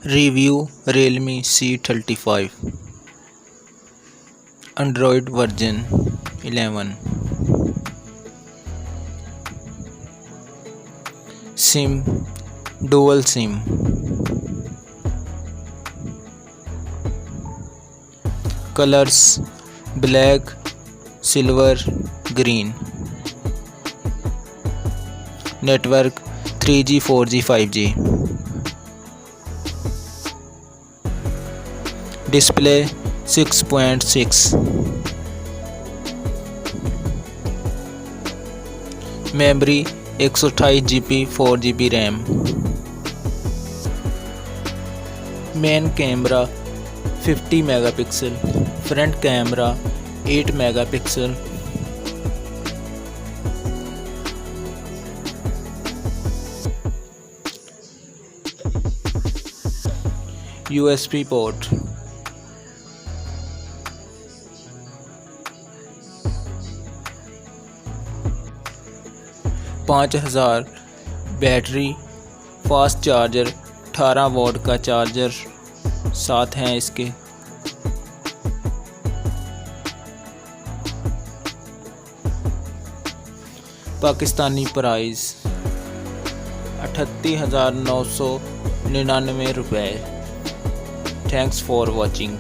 Review Realme C35 Android version 11 SIM Dual SIM Colors Black, Silver, Green Network 3G 4G 5G Display 6.6 Memory 128GB 4GB RAM Main camera 50 megapixel Front camera 8 megapixel USB port 5000 battery fast charger 18 volt का charger साथ हैं इसके। Pakistani price 38,999 रुपये। Thanks for watching.